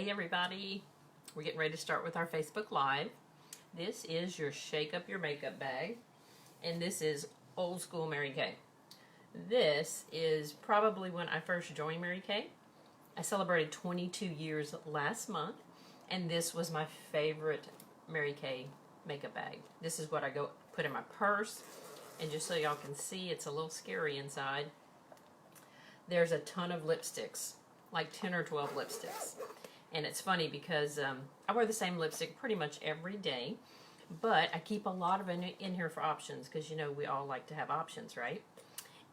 Hey everybody, we're getting ready to start with our Facebook Live. This is your Shake Up Your Makeup bag, and this is old school Mary Kay. This is probably when I first joined Mary Kay. I celebrated 22 years last month, and this was my favorite Mary Kay makeup bag. This is what I go put in my purse, and just so y'all can see, it's a little scary inside. There's a ton of lipsticks, like 10 or 12 lipsticks. And it's funny because I wear the same lipstick pretty much every day, but I keep a lot of it in here for options because, you know, we all like to have options, right?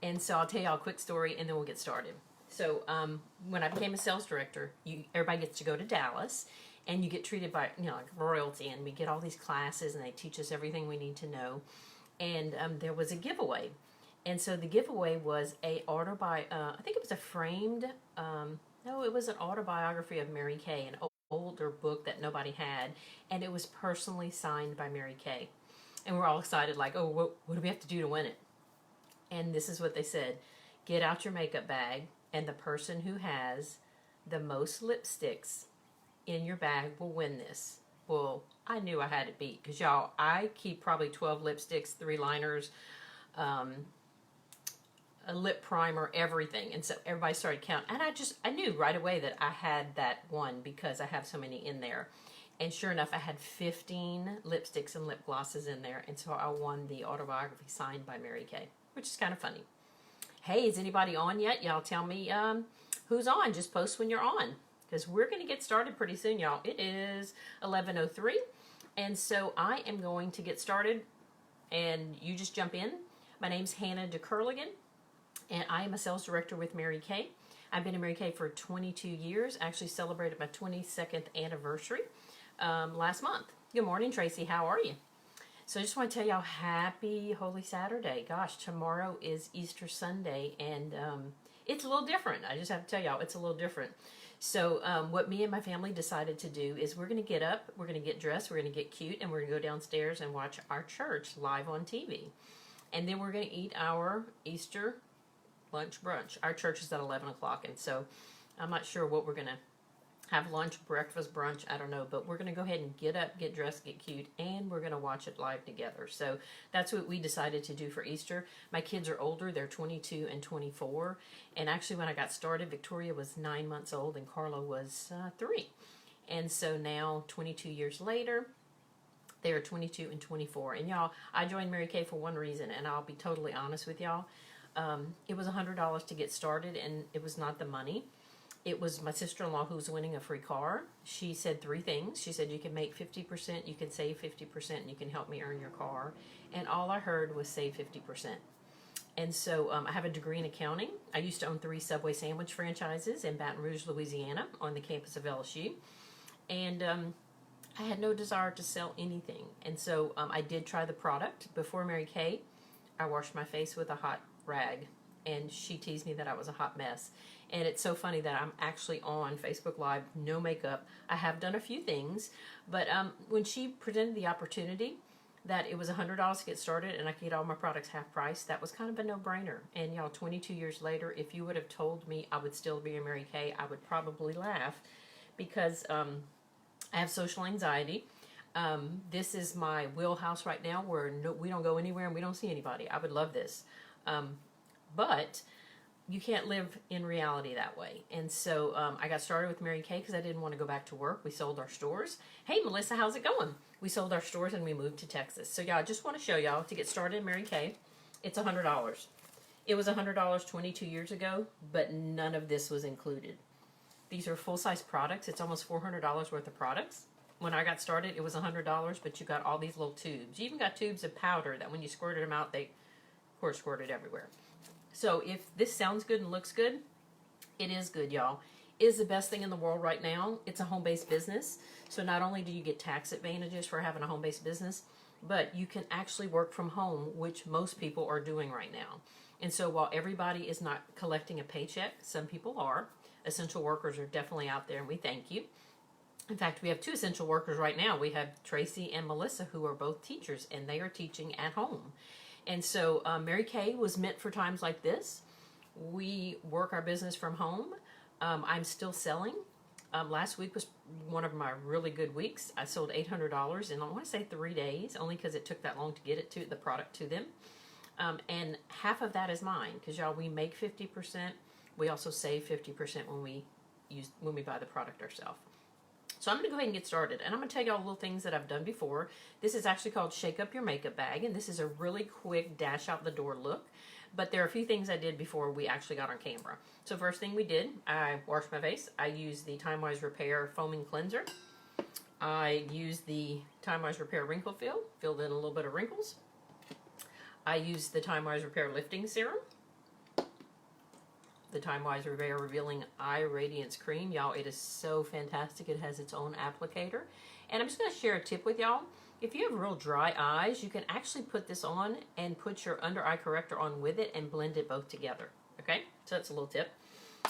And so I'll tell y'all a quick story and then we'll get started. So when I became a sales director, everybody gets to go to Dallas and you get treated by, you know, like royalty, and we get all these classes and they teach us everything we need to know. And there was a giveaway. And so the giveaway was I think it was a framed, no, it was an autobiography of Mary Kay, an older book that nobody had, and it was personally signed by Mary Kay. And we're all excited, like, oh, what do we have to do to win it? And this is what they said: get out your makeup bag, and the person who has the most lipsticks in your bag will win this. Well, I knew I had it beat, because y'all, I keep probably 12 lipsticks, 3 liners, a lip primer, everything. And so everybody started counting, and I knew right away that I had that one because I have so many in there. And sure enough, I had 15 lipsticks and lip glosses in there, and so I won the autobiography signed by Mary Kay, which is kind of funny. Hey, is anybody on yet? Y'all tell me who's on. Just post when you're on, because we're going to get started pretty soon, y'all. It is 11:03, and so I am going to get started, and you just jump in. My name's Hannah DeCurligan, and I am a sales director with Mary Kay. I've been in Mary Kay for 22 years. I actually celebrated my 22nd anniversary last month. Good morning, Tracy. How are you? So I just want to tell y'all happy Holy Saturday. Gosh, tomorrow is Easter Sunday, and it's a little different. I just have to tell y'all, it's a little different. So what me and my family decided to do is we're going to get up, we're going to get dressed, we're going to get cute, and we're going to go downstairs and watch our church live on TV. And then we're going to eat our Easter lunch brunch. Our church is at 11 o'clock, and so I'm not sure what we're going to have: lunch, breakfast, brunch, I don't know, but we're going to go ahead and get up, get dressed, get cute, and we're going to watch it live together. So that's what we decided to do for Easter. My kids are older. They're 22 and 24, and actually when I got started, Victoria was 9 months old and Carla was 3. And so now, 22 years later, they are 22 and 24. And y'all, I joined Mary Kay for one reason, and I'll be totally honest with y'all. It was $100 to get started, and it was not the money. It was my sister-in-law who was winning a free car. She said 3 things. She said, you can make 50%, you can save 50%, and you can help me earn your car. And all I heard was save 50%. And so I have a degree in accounting. I used to own 3 Subway sandwich franchises in Baton Rouge, Louisiana, on the campus of LSU. And I had no desire to sell anything. And so I did try the product. Before Mary Kay, I washed my face with a hot rag, and she teased me that I was a hot mess. And it's so funny that I'm actually on Facebook Live, no makeup. I have done a few things, but when she presented the opportunity that it was $100 to get started and I could get all my products half price, that was kind of a no-brainer. And y'all, 22 years later, if you would have told me I would still be in Mary Kay, I would probably laugh, because I have social anxiety. This is my wheelhouse right now, where we don't go anywhere and we don't see anybody. I would love this. But you can't live in reality that way. And so I got started with Mary Kay because I didn't want to go back to work. We sold our stores. Hey, Melissa, how's it going? We sold our stores and we moved to Texas. So y'all, I just want to show y'all, to get started in Mary Kay, it's $100. It was $100 22 years ago, but none of this was included. These are full-size products. It's almost $400 worth of products. When I got started, it was $100, but you got all these little tubes. You even got tubes of powder that when you squirted them out, they, of course, squirted everywhere. So if this sounds good and looks good, it is good, y'all. It is the best thing in the world right now. It's a home-based business. So not only do you get tax advantages for having a home-based business, but you can actually work from home, which most people are doing right now. And so while everybody is not collecting a paycheck, some people are. Essential workers are definitely out there, and we thank you. In fact, we have 2 essential workers right now. We have Tracy and Melissa, who are both teachers, and they are teaching at home. And so Mary Kay was meant for times like this. We work our business from home. I'm still selling. Last week was one of my really good weeks. I sold $800 in, I want to say 3 days, only because it took that long to get it to the product to them. And half of that is mine, because y'all, we make 50%. We also save 50% when we buy the product ourselves. So I'm going to go ahead and get started, and I'm going to tell you all little things that I've done before. This is actually called Shake Up Your Makeup Bag, and this is a really quick dash out the door look. But there are a few things I did before we actually got on camera. So first thing we did, I washed my face. I used the Time Wise Repair Foaming Cleanser. I used the Time Wise Repair Wrinkle Fill, filled in a little bit of wrinkles. I used the Time Wise Repair Lifting Serum. The Time Wise Repair Revealing Eye Radiance Cream. Y'all, it is so fantastic. It has its own applicator. And I'm just going to share a tip with y'all. If you have real dry eyes, you can actually put this on and put your under eye corrector on with it and blend it both together. Okay? So that's a little tip.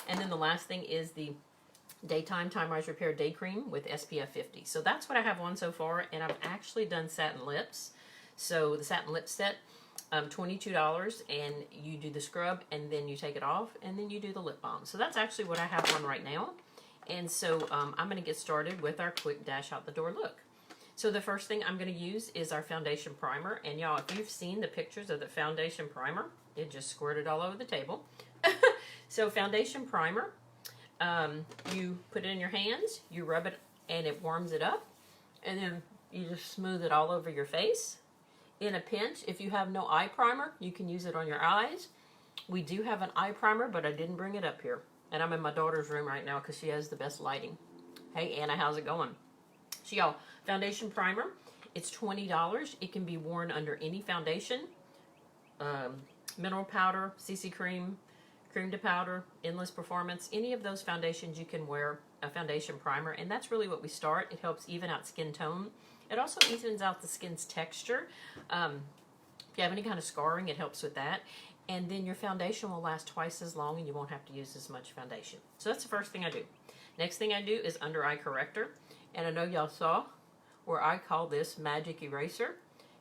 And then the last thing is the Daytime Time Wise Repair Day Cream with SPF 50. So that's what I have on so far. And I've actually done satin lips. So the satin lip set, $22, and you do the scrub and then you take it off and then you do the lip balm. So that's actually what I have on right now. And so I'm going to get started with our quick dash out the door look. So the first thing I'm going to use is our foundation primer. And y'all, if you've seen the pictures of the foundation primer, it just squirted all over the table. So foundation primer, you put it in your hands, you rub it and it warms it up. And then you just smooth it all over your face. In a pinch, if you have no eye primer, you can use it on your eyes. We do have an eye primer, but I didn't bring it up here. And I'm in my daughter's room right now because she has the best lighting. Hey, Anna, how's it going? So, y'all, foundation primer, it's $20. It can be worn under any foundation. Mineral powder, CC cream, cream to powder, Endless Performance. Any of those foundations you can wear a foundation primer. And that's really what we start. It helps even out skin tone. It also evens out the skin's texture. If you have any kind of scarring, it helps with that. And then your foundation will last twice as long and you won't have to use as much foundation. So that's the first thing I do. Next thing I do is under eye corrector. And I know y'all saw where I call this Magic Eraser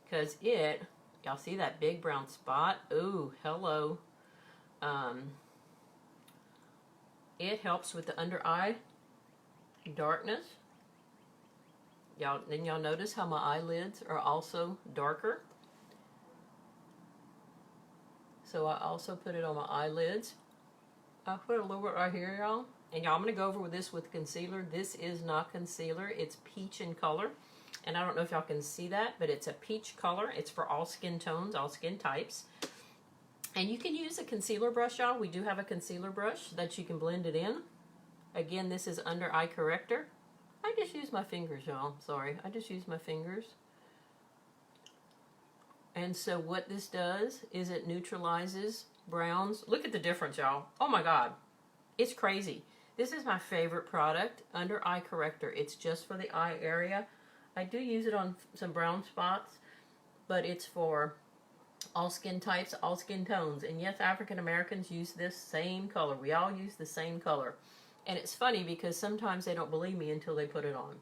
because y'all see that big brown spot? Ooh, hello. It helps with the under eye darkness. Y'all notice how my eyelids are also darker. So I also put it on my eyelids. I put a little bit right here, y'all. And y'all, I'm going to go over with this with concealer. This is not concealer. It's peach in color. And I don't know if y'all can see that, but it's a peach color. It's for all skin tones, all skin types. And you can use a concealer brush, y'all. We do have a concealer brush that you can blend it in. Again, this is under eye corrector. I just use my fingers, y'all. Sorry, I just use my fingers. And so what this does is it neutralizes browns. Look at the difference, y'all. Oh my God. It's crazy. This is my favorite product, under eye corrector. It's just for the eye area. I do use it on some brown spots, but it's for all skin types, all skin tones. And yes, African Americans use this same color. We all use the same color. And it's funny because sometimes they don't believe me until they put it on.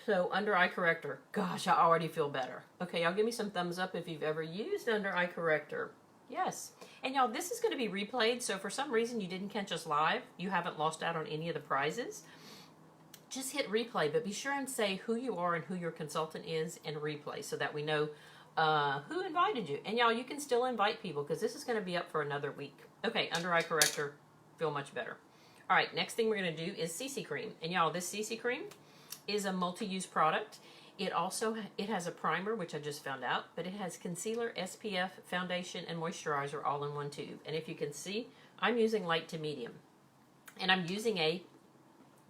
So, under eye corrector. Gosh, I already feel better. Okay, y'all give me some thumbs up if you've ever used under eye corrector. Yes. And y'all, this is going to be replayed. So, for some reason you didn't catch us live, you haven't lost out on any of the prizes, just hit replay. But be sure and say who you are and who your consultant is and replay so that we know who invited you. And y'all, you can still invite people because this is going to be up for another week. Okay, under eye corrector, feel much better. All right, next thing we're going to do is CC cream. And y'all, this CC cream is a multi-use product. It has a primer, which I just found out, but it has concealer, SPF, foundation, and moisturizer all in one tube. And if you can see, I'm using light to medium. And I'm using a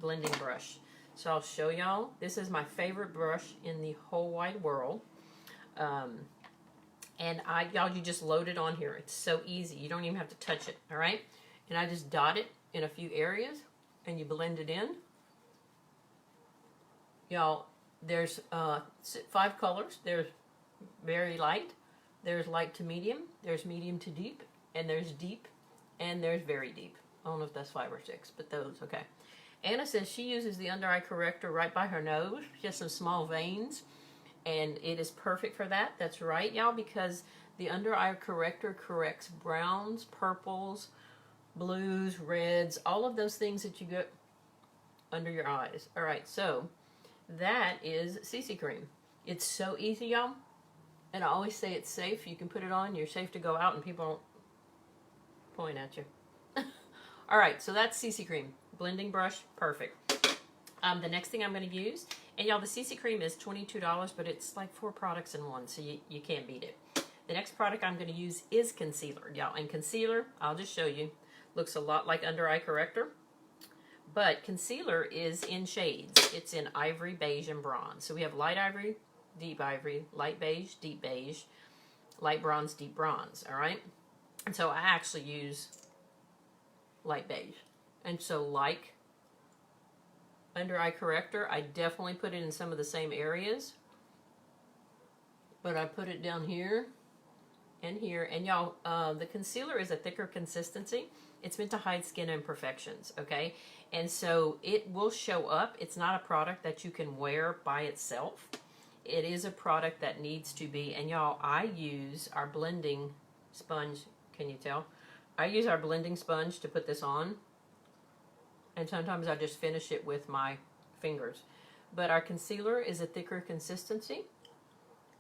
blending brush. So I'll show y'all. This is my favorite brush in the whole wide world. And y'all, you just load it on here. It's so easy. You don't even have to touch it, all right? And I just dot it in a few areas, and you blend it in. Y'all, there's 5 colors. There's very light, there's light to medium, there's medium to deep, and there's deep, and there's very deep. I don't know if that's 5 or 6, but those, okay. Anna says she uses the under eye corrector right by her nose. She has some small veins, and it is perfect for that. That's right, y'all, because the under eye corrector corrects browns, purples, blues, reds, all of those things that you get. under your eyes. All right, so that is CC cream. It's so easy, y'all. And I always say it's safe. You can put it on. You're safe to go out and people don't point at you. All right, so that's CC cream. Blending brush, perfect. The next thing I'm going to use, and y'all, the CC cream is $22, but it's like 4 products in one, so you can't beat it. The next product I'm going to use is concealer, y'all. And concealer, I'll just show you, looks a lot like under eye corrector. But concealer is in shades. It's in ivory, beige, and bronze. So we have light ivory, deep ivory, light beige, deep beige, light bronze, deep bronze, all right? And so I actually use light beige. And so like under eye corrector, I definitely put it in some of the same areas. But I put it down here and here. And y'all, the concealer is a thicker consistency. It's meant to hide skin imperfections, okay? And so it will show up. It's not a product that you can wear by itself. It is a product that needs to be, and y'all, I use our blending sponge. Can you tell? I use our blending sponge to put this on. And sometimes I just finish it with my fingers. But our concealer is a thicker consistency.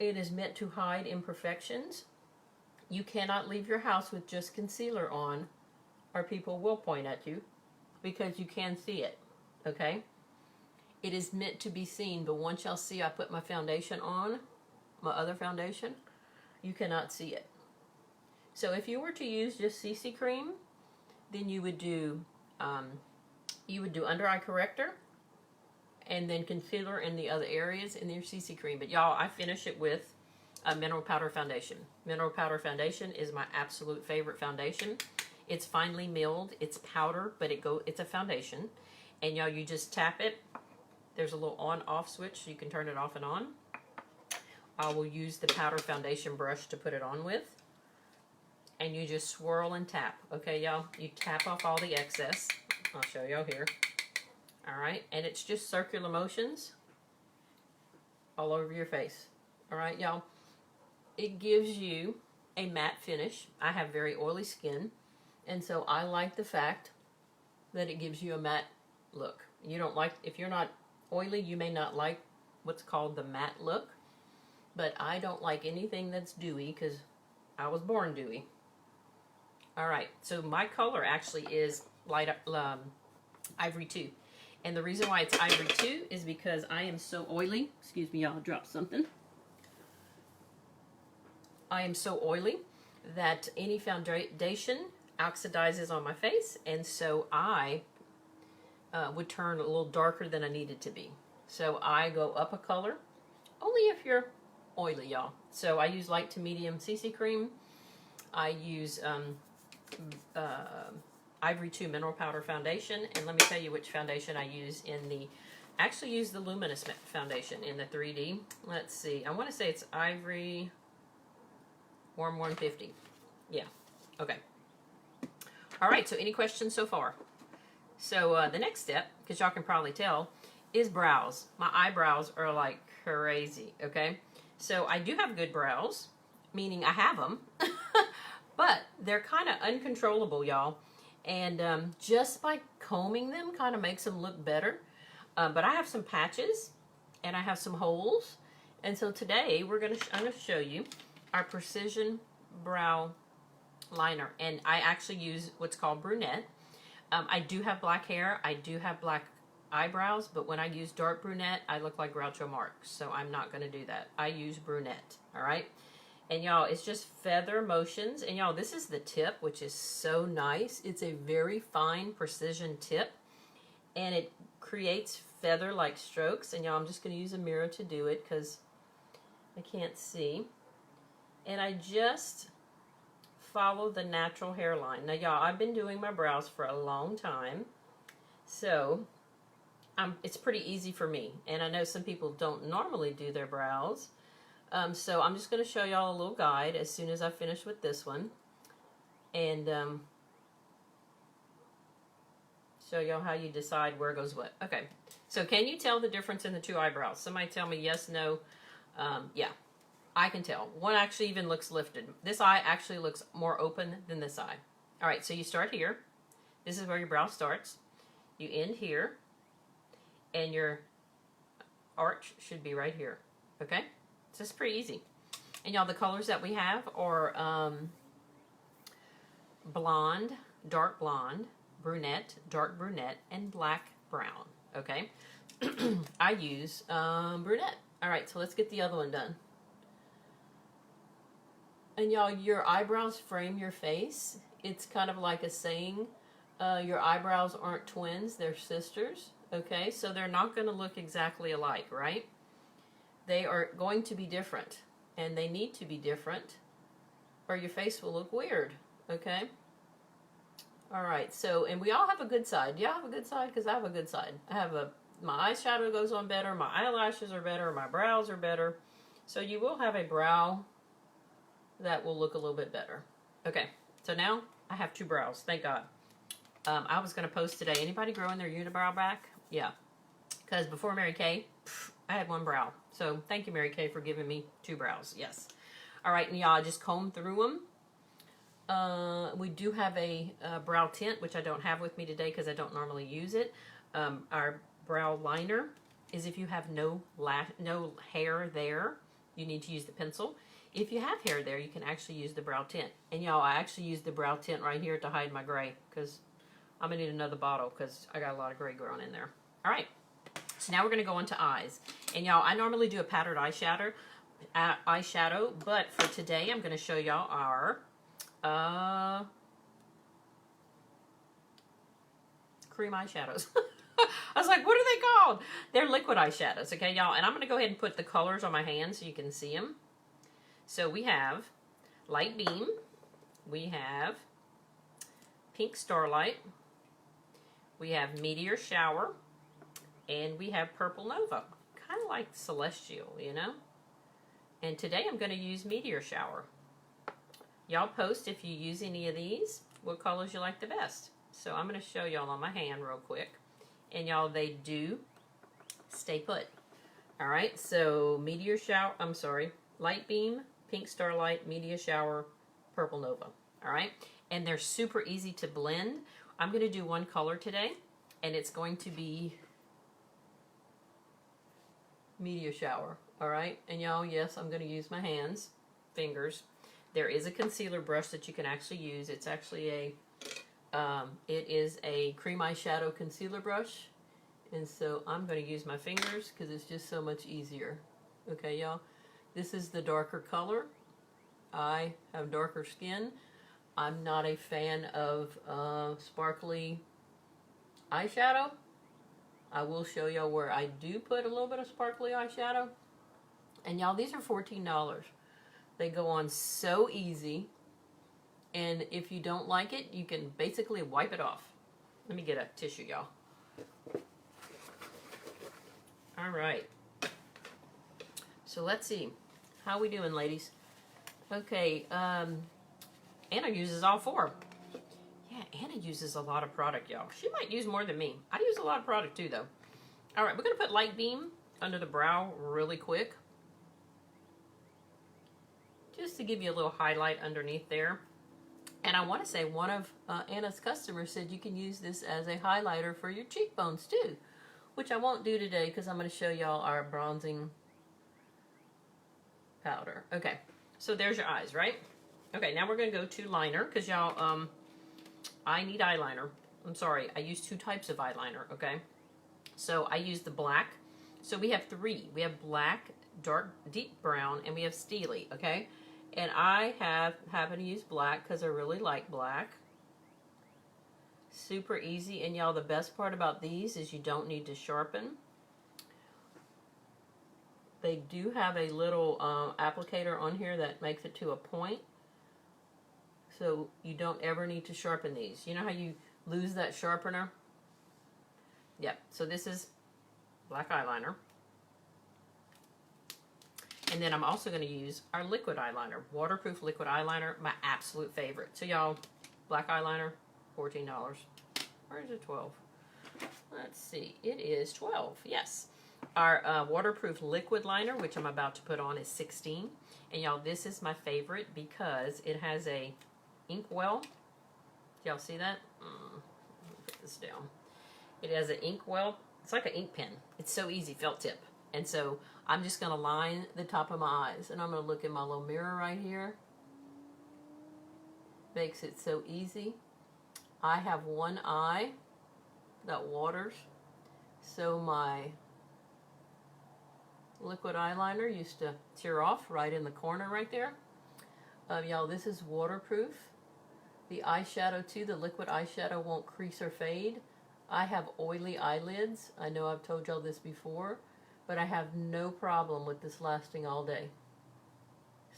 It is meant to hide imperfections. You cannot leave your house with just concealer on, or people will point at you, because you can see it, okay? It is meant to be seen, but once y'all see I put my foundation on, my other foundation, you cannot see it. So if you were to use just CC cream, then you would do under eye corrector, and then concealer in the other areas in your CC cream. But y'all, I finish it with a mineral powder foundation. Mineral powder foundation is my absolute favorite foundation. It's finely milled. It's powder, but it's a foundation. And y'all, you just tap it. There's a little on-off switch, so you can turn it off and on. I will use the powder foundation brush to put it on with. And you just swirl and tap. Okay, y'all? You tap off all the excess. I'll show y'all here. All right? And it's just circular motions all over your face. All right, y'all? It gives you a matte finish. I have very oily skin, and so I like the fact that it gives you a matte look. You don't like, if you're not oily, you may not like what's called the matte look, but I don't like anything that's dewy because I was born dewy. All right, so my color actually is light Ivory 2. And the reason why it's Ivory 2 is because I am so oily. Excuse me, y'all, dropped something. I am so oily that any foundation oxidizes on my face, and so I would turn a little darker than I needed to be. So I go up a color, only if you're oily, y'all. So I use light to medium CC cream. I use Ivory 2 Mineral Powder Foundation, and let me tell you which foundation I use in the, actually use the Luminous Foundation in the 3D. Let's see, I want to say it's Ivory Warm 150. Yeah, okay. All right, so any questions so far? So the next step, because y'all can probably tell, is brows. My eyebrows are like crazy, okay? So I do have good brows, meaning I have them, but they're kind of uncontrollable, y'all. And just by combing them kind of makes them look better. But I have some patches, and I have some holes. And so today I'm gonna show you our Precision Brow Liner. And I actually use what's called brunette. I do have black hair. I do have black eyebrows, but when I use dark brunette, I look like Groucho Marx. So I'm not gonna do that. I use brunette, all right? And y'all, it's just feather motions. And y'all, this is the tip, which is so nice. It's a very fine precision tip, and it creates feather-like strokes. And y'all, I'm just gonna use a mirror to do it because I can't see. And I just follow the natural hairline. Now, y'all, I've been doing my brows for a long time, so it's pretty easy for me. And I know some people don't normally do their brows. So I'm just going to show y'all a little guide as soon as I finish with this one. And show y'all how you decide where goes what. Okay, so can you tell the difference in the two eyebrows? Somebody tell me yes, no. Yeah, I can tell. One actually even looks lifted. This eye actually looks more open than this eye. All right, so you start here. This is where your brow starts. You end here. and your arch should be right here. Okay? So it's pretty easy. And y'all, the colors that we have are blonde, dark blonde, brunette, dark brunette, and black brown. Okay? I use brunette. All right, so let's get the other one done. And y'all, your eyebrows frame your face. It's kind of like a saying. Your eyebrows aren't twins, they're sisters. Okay, so they're not going to look exactly alike, right? They are going to be different. And they need to be different, or your face will look weird. Okay? All right, so, and we all have a good side. Do y'all have a good side? Because I have a good side. My eyeshadow goes on better, my eyelashes are better, my brows are better. So you will have a brow that will look a little bit better. Okay, so now I have two brows, thank God. I was going to post today, anybody growing their unibrow back? Yeah, because before Mary Kay, I had one brow. So thank you, Mary Kay, for giving me two brows, yes. All right, and y'all just comb through them. We do have a brow tint, which I don't have with me today because I don't normally use it. Our brow liner is if you have no hair there, you need to use the pencil. If you have hair there, you can actually use the brow tint. And y'all, I actually use the brow tint right here to hide my gray because I'm going to need another bottle because I got a lot of gray growing in there. All right, so now we're going to go into eyes. And y'all, I normally do a powdered eyeshadow, but for today, I'm going to show y'all our cream eyeshadows. I was like, what are they called? They're liquid eyeshadows, okay, y'all? And I'm going to go ahead and put the colors on my hands so you can see them. So we have Light Beam, we have Pink Starlight, we have Meteor Shower, and we have Purple Nova. Kind of like Celestial, you know? And today I'm going to use Meteor Shower. Y'all post if you use any of these, what colors you like the best. So I'm going to show y'all on my hand real quick. And y'all, they do stay put. All right, so Meteor Shower, I'm sorry, Light Beam, Pink Starlight, Meteor Shower, Purple Nova. All right, and they're super easy to blend. I'm going to do one color today, and it's going to be Meteor Shower. All right, and y'all, yes, I'm going to use my hands, fingers. There is a concealer brush that you can actually use. It's actually it is a cream eyeshadow concealer brush. And so I'm going to use my fingers because it's just so much easier. Okay, y'all. This is the darker color. I have darker skin. I'm not a fan of sparkly eyeshadow. I will show y'all where I do put a little bit of sparkly eyeshadow. And y'all, these are $14. They go on so easy. And if you don't like it, you can basically wipe it off. Let me get a tissue, y'all. All right. So let's see. How we doing, ladies? Okay, Anna uses all four. Yeah, Anna uses a lot of product, y'all. She might use more than me. I use a lot of product too, though. All right, we're going to put Light Beam under the brow really quick. Just to give you a little highlight underneath there. And I want to say one of Anna's customers said you can use this as a highlighter for your cheekbones too, which I won't do today because I'm going to show y'all our bronzing powder. Okay, so there's your eyes, right? Okay, now we're going to go to liner because y'all, I need eyeliner. I'm sorry, I use two types of eyeliner, okay? So I use the black. So we have three. We have black, dark, deep brown, and we have steely, okay? And I happen to use black because I really like black. Super easy. And y'all, the best part about these is you don't need to sharpen. They do have a little applicator on here that makes it to a point. So you don't ever need to sharpen these. You know how you lose that sharpener? Yep. So this is black eyeliner. And then I'm also going to use our liquid eyeliner, waterproof liquid eyeliner, my absolute favorite. So y'all, black eyeliner, $14. Or is it 12? Let's see, it is 12, yes. Our waterproof liquid liner, which I'm about to put on, is 16. And y'all, this is my favorite because it has a inkwell. Y'all see that? Let me put this down. It has an inkwell It's like an ink pen. It's so easy, felt tip. And so I'm just going to line the top of my eyes. And I'm going to look in my little mirror right here. Makes it so easy. I have one eye that waters. So my liquid eyeliner used to tear off right in the corner right there. Y'all, this is waterproof. The eyeshadow too, the liquid eyeshadow won't crease or fade. I have oily eyelids. I know I've told y'all this before, but I have no problem with this lasting all day.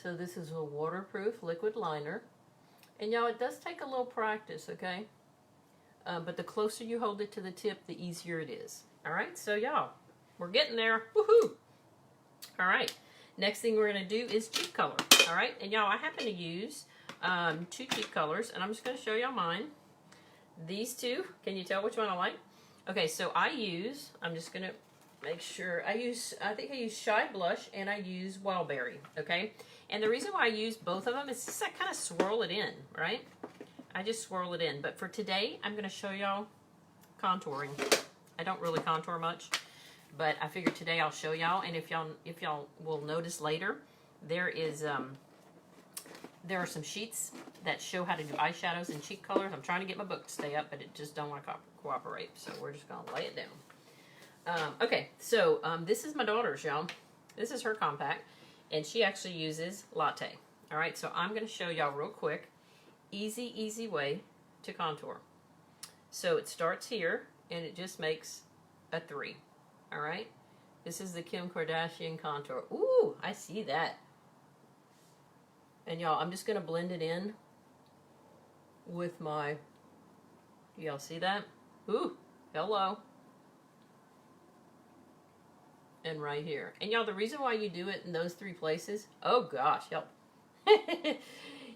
So this is a waterproof liquid liner. And y'all, it does take a little practice, okay? But the closer you hold it to the tip, the easier it is. All right, so y'all, we're getting there. Woohoo! All right, next thing we're going to do is cheek color. All right, and y'all, I happen to use 2 cheek colors, and I'm just going to show y'all mine. These two, can you tell which one I like? Okay, so I'm just going to make sure, I think I use Shy Blush, and I use Wildberry, okay? And the reason why I use both of them is just I kind of swirl it in, right? I just swirl it in. But for today, I'm going to show y'all contouring. I don't really contour much, but I figured today I'll show y'all. And if y'all will notice later, there are some sheets that show how to do eyeshadows and cheek colors. I'm trying to get my book to stay up, but it just don't want to cooperate. So we're just going to lay it down. Okay, so this is my daughter's, y'all. This is her compact, and she actually uses Latte. All right, so I'm going to show y'all real quick. Easy way to contour. So it starts here, and it just makes a 3. All right, this is the Kim Kardashian contour. Ooh, I see that. And y'all, I'm just going to blend it in with my, y'all see that? Ooh, hello. And right here. And y'all, the reason why you do it in those 3 places, oh gosh, y'all,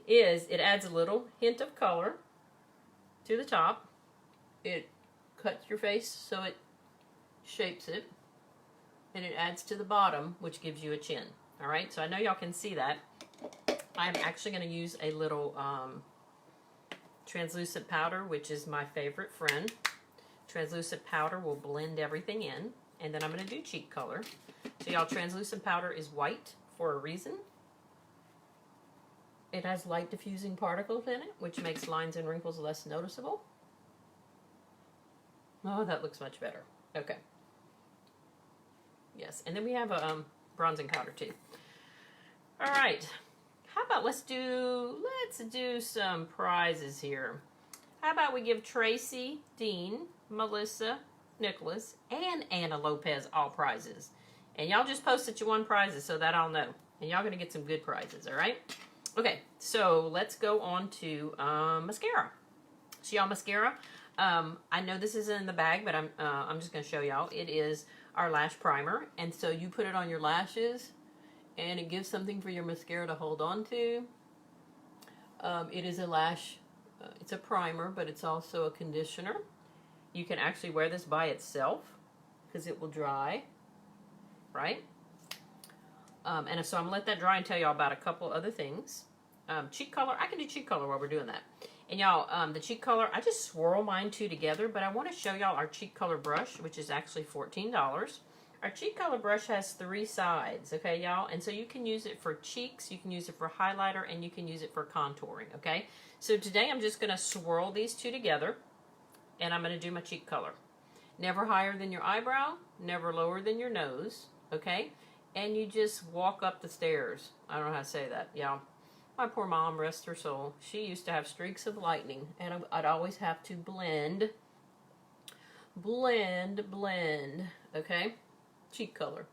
is it adds a little hint of color to the top. It cuts your face so it shapes it. And it adds to the bottom, which gives you a chin. All right, so I know y'all can see that. I'm actually going to use a little translucent powder, which is my favorite friend. Translucent powder will blend everything in. And then I'm going to do cheek color. So y'all, translucent powder is white for a reason. It has light diffusing particles in it, which makes lines and wrinkles less noticeable. Oh, that looks much better. Okay. Yes, and then we have a bronzing powder too. All right. How about let's do some prizes here. How about we give Tracy, Dean, Melissa, Nicholas, and Anna Lopez all prizes. And y'all just post that you won prizes so that I'll know. And y'all going to get some good prizes, all right? Okay, so let's go on to mascara. So y'all, mascara, I know this isn't in the bag, but I'm just going to show y'all. It is our lash primer. And so you put it on your lashes, and it gives something for your mascara to hold on to. It is a lash, it's a primer, but it's also a conditioner. You can actually wear this by itself because it will dry, right? And so I'm going to let that dry and tell y'all about a couple other things. Cheek color, I can do cheek color while we're doing that. And y'all, the cheek color, I just swirl mine 2 together, but I want to show y'all our cheek color brush, which is actually $14. Our cheek color brush has 3 sides, okay, y'all? And so you can use it for cheeks, you can use it for highlighter, and you can use it for contouring, okay? So today I'm just going to swirl these 2 together, and I'm going to do my cheek color. Never higher than your eyebrow, never lower than your nose, okay? And you just walk up the stairs. I don't know how to say that, y'all. My poor mom, rest her soul, she used to have streaks of lightning, and I'd always have to blend, okay? Cheek color.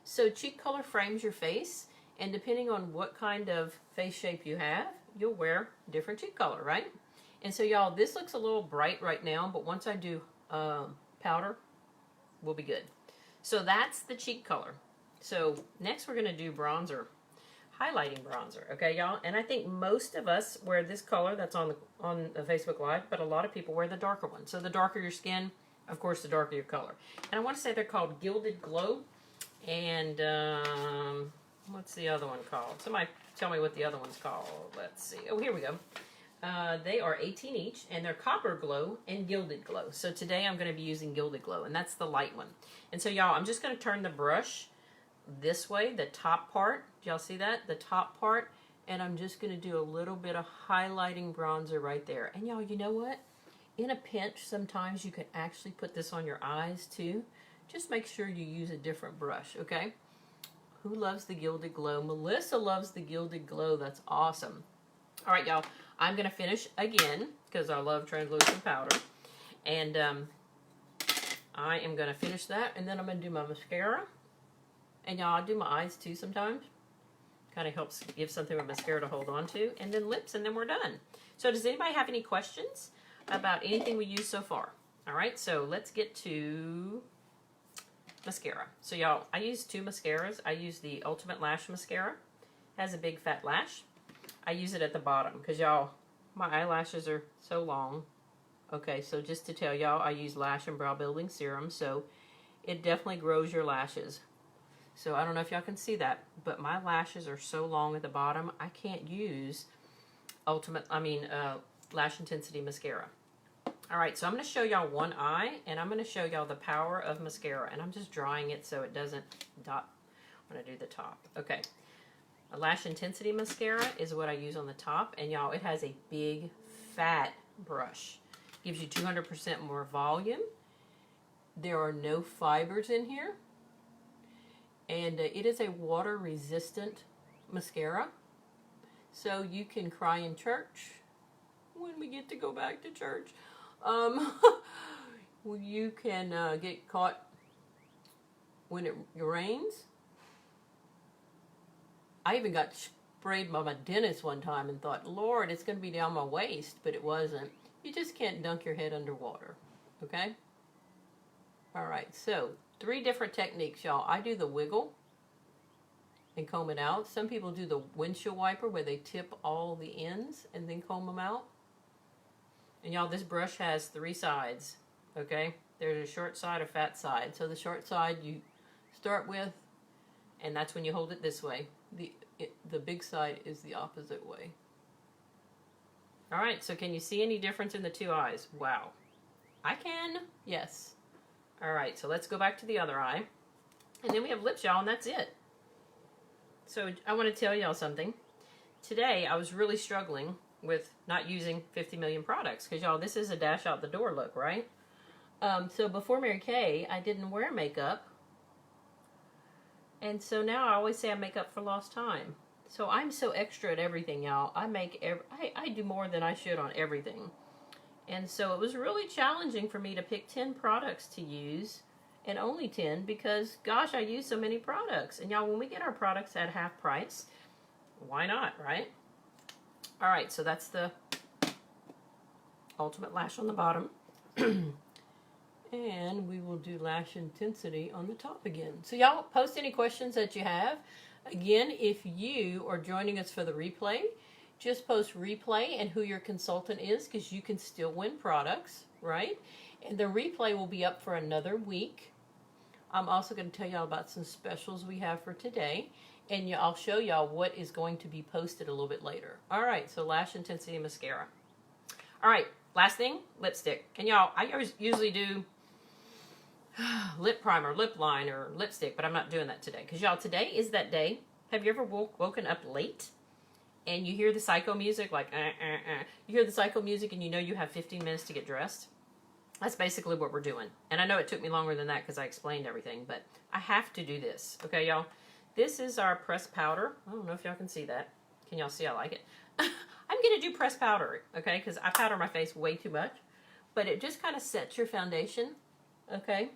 So cheek color frames your face, and depending on what kind of face shape you have, you'll wear different cheek color, right? And so y'all, this looks a little bright right now, but once I do powder, we'll be good. So that's the cheek color. So next we're going to do bronzer, highlighting bronzer, okay, y'all? And I think most of us wear this color that's on the Facebook Live, but a lot of people wear the darker one. So the darker your skin, of course, the darker your color. And I want to say they're called Gilded Glow. And what's the other one called? Somebody tell me what the other one's called. Let's see. Oh, here we go. They are 18 each, and they're Copper Glow and Gilded Glow. So today I'm going to be using Gilded Glow, and that's the light one. And so y'all, I'm just going to turn the brush this way, the top part. Do y'all see that? The top part. And I'm just going to do a little bit of highlighting bronzer right there. And y'all, you know what? In a pinch, sometimes you can actually put this on your eyes too. Just make sure you use a different brush, okay? Who loves the Gilded Glow? Melissa loves the Gilded Glow. That's awesome. All right, y'all. I'm going to finish again because I love translucent powder. And I am going to finish that. And then I'm going to do my mascara. And y'all, I do my eyes too sometimes. Kind of helps give something with mascara to hold on to. And then lips, and then we're done. So does anybody have any questions about anything we used so far? All right, so let's get to mascara. So y'all, I use two mascaras. I use the Ultimate Lash Mascara. It has a big fat lash. I use it at the bottom because y'all, my eyelashes are so long. Okay, so just to tell y'all, I use Lash and Brow Building Serum, so it definitely grows your lashes. So I don't know if y'all can see that, but my lashes are so long at the bottom, I can't use Lash Intensity Mascara. All right, so I'm going to show y'all one eye, and I'm going to show y'all the power of mascara, and I'm just drying it so it doesn't dot. I'm going to do the top. Okay. A Lash Intensity Mascara is what I use on the top. And y'all, it has a big, fat brush. Gives you 200% more volume. There are no fibers in here. And it is a water-resistant mascara. So you can cry in church when we get to go back to church. You can get caught when it rains. I even got sprayed by my dentist one time and thought, Lord, it's going to be down my waist, but it wasn't. You just can't dunk your head underwater, okay? All right, so 3 different techniques, y'all. I do the wiggle and comb it out. Some people do the windshield wiper where they tip all the ends and then comb them out. And y'all, this brush has 3 sides, okay? There's a short side, a fat side. So the short side you start with, and that's when you hold it this way. The big side is the opposite way. All right, so can you see any difference in the 2 eyes? Wow. I can. Yes. All right, so let's go back to the other eye. And then we have lips, y'all, and that's it. So I want to tell y'all something. Today, I was really struggling with not using 50 million products because, y'all, this is a dash out the door look, right? So before Mary Kay, I didn't wear makeup. And so now I always say I make up for lost time. So I'm so extra at everything, y'all. I do more than I should on everything. And so it was really challenging for me to pick 10 products to use, and only 10 because, gosh, I use so many products. And y'all, when we get our products at half price, why not, right? All right, so that's the Ultimate Lash on the bottom. And we will do Lash Intensity on the top again. So y'all, post any questions that you have. Again, if you are joining us for the replay, just post replay and who your consultant is because you can still win products, right? And the replay will be up for another week. I'm also going to tell y'all about some specials we have for today. And I'll show y'all what is going to be posted a little bit later. All right, so Lash Intensity Mascara. All right, last thing, lipstick. And y'all, I usually do lip primer, lip liner, lipstick, but I'm not doing that today. Because y'all, today is that day. Have you ever woken up late and you hear the psycho music, like, You hear the psycho music and you know you have 15 minutes to get dressed? That's basically what we're doing. And I know it took me longer than that because I explained everything, but I have to do this. Okay, y'all? This is our pressed powder. I don't know if y'all can see that. Can y'all see I like it? I'm going to do pressed powder, okay, because I powder my face way too much. But it just kind of sets your foundation, okay?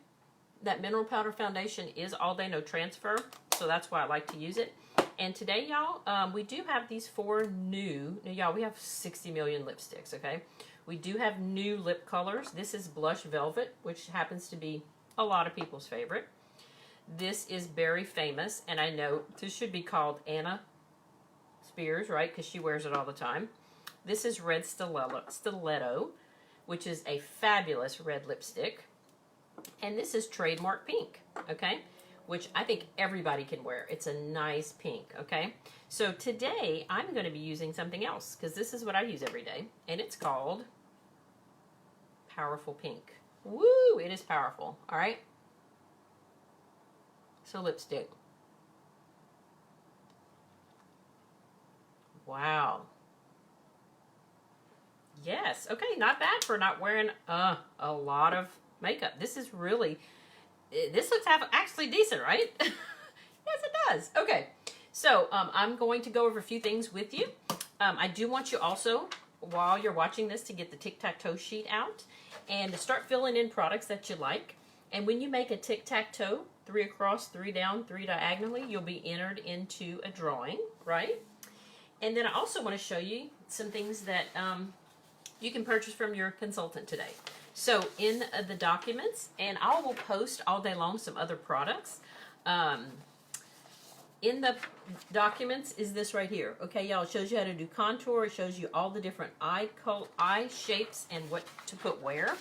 That mineral powder foundation is all day, no transfer, so that's why I like to use it. And today, y'all, we do have these 4 new, now, y'all, we have 60 million lipsticks, okay? We do have new lip colors. This is Blush Velvet, which happens to be a lot of people's favorite. This is Berry Famous, and I know this should be called Anna Spears, right? Because she wears it all the time. This is Red Stiletto, which is a fabulous red lipstick. And this is Trademark Pink, okay? which I think everybody can wear. It's a nice pink, okay? So today I'm going to be using something else because this is what I use every day, and it's called Powerful Pink. Woo! It is powerful, all right? So lipstick. Wow. Yes, okay, not bad for not wearing a lot of makeup. This is really, this looks actually decent, right? Yes, it does. Okay, so I'm going to go over a few things with you. I do want you also, while you're watching this, to get the tic-tac-toe sheet out and to start filling in products that you like. And when you make a tic-tac-toe, 3 across, 3 down, 3 diagonally, you'll be entered into a drawing, right? And then I also want to show you some things that you can purchase from your consultant today. So in the documents, and I will post all day long some other products. In the documents is this right here. Okay, y'all, it shows you how to do contour. It shows you all the different eye shapes and what to put where.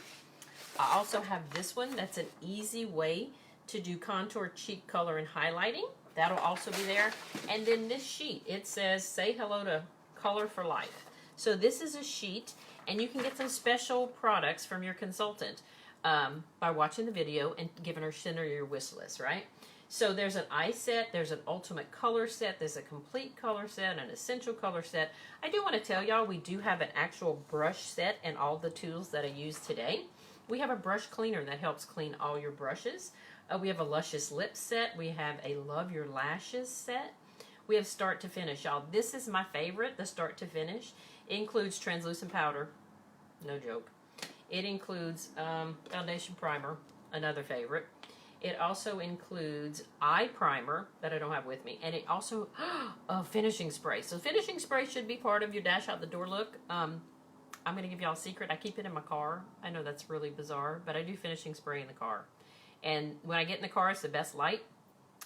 I also have this one. That's an easy way to do contour, cheek color, and highlighting. That'll also be there. And then this sheet, it says, say hello to Color for Life. So this is a sheet, and you can get some special products from your consultant by watching the video and giving her, send her your wish list, right? So there's an eye set, there's an ultimate color set, there's a complete color set, an essential color set. I do want to tell y'all we do have an actual brush set and all the tools that I use today. We have a brush cleaner that helps clean all your brushes. We have a Luscious Lips set. We have a Love Your Lashes set. We have Start to Finish, y'all. This is my favorite, the Start to Finish. It includes translucent powder. No joke. It includes foundation primer, another favorite. It also includes eye primer that I don't have with me. And it also, finishing spray. So finishing spray should be part of your dash out the door look. I'm going to give y'all a secret. I keep it in my car. I know that's really bizarre, but I do finishing spray in the car. And when I get in the car, it's the best light.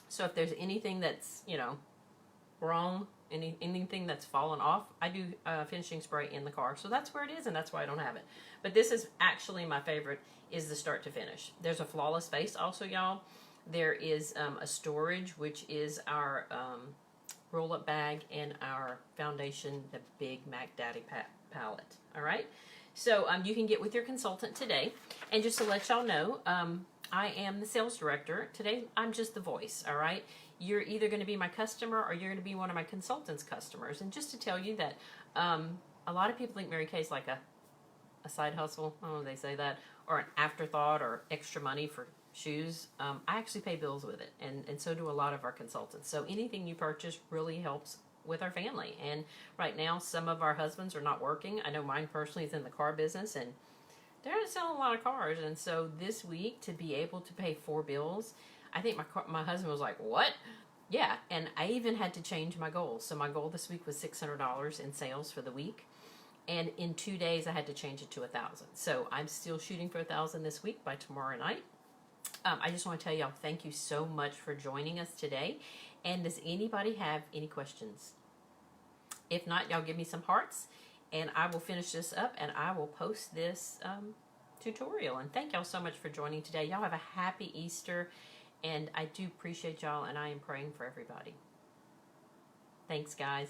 So if there's anything that's, you know, wrong, anything that's fallen off, I do finishing spray in the car. So that's where it is, and that's why I don't have it. But this is actually my favorite, is the Start to Finish. There's a Flawless Face also, y'all. There is a storage, which is our roll-up bag, and our foundation, the big Mac Daddy palette. All right? So you can get with your consultant today. And just to let y'all know, I am the sales director. Today, I'm just the voice, all right? You're either going to be my customer or you're going to be one of my consultant's customers. And just to tell you that a lot of people think Mary Kay's like a side hustle. I don't know if they say that. Or an afterthought or extra money for shoes. I actually pay bills with it. And so do a lot of our consultants. So anything you purchase really helps with our family. And right now, some of our husbands are not working. I know mine personally is in the car business, and they're not selling a lot of cars. And so this week, to be able to pay 4 bills, I think my husband was like, what? Yeah, and I even had to change my goals. So my goal this week was $600 in sales for the week. And in 2 days, I had to change it to 1,000. So I'm still shooting for 1,000 this week by tomorrow night. I just want to tell y'all, thank you so much for joining us today. And does anybody have any questions? If not, y'all give me some hearts, and I will finish this up, and I will post this tutorial. And thank y'all so much for joining today. Y'all have a happy Easter, and I do appreciate y'all, and I am praying for everybody. Thanks, guys.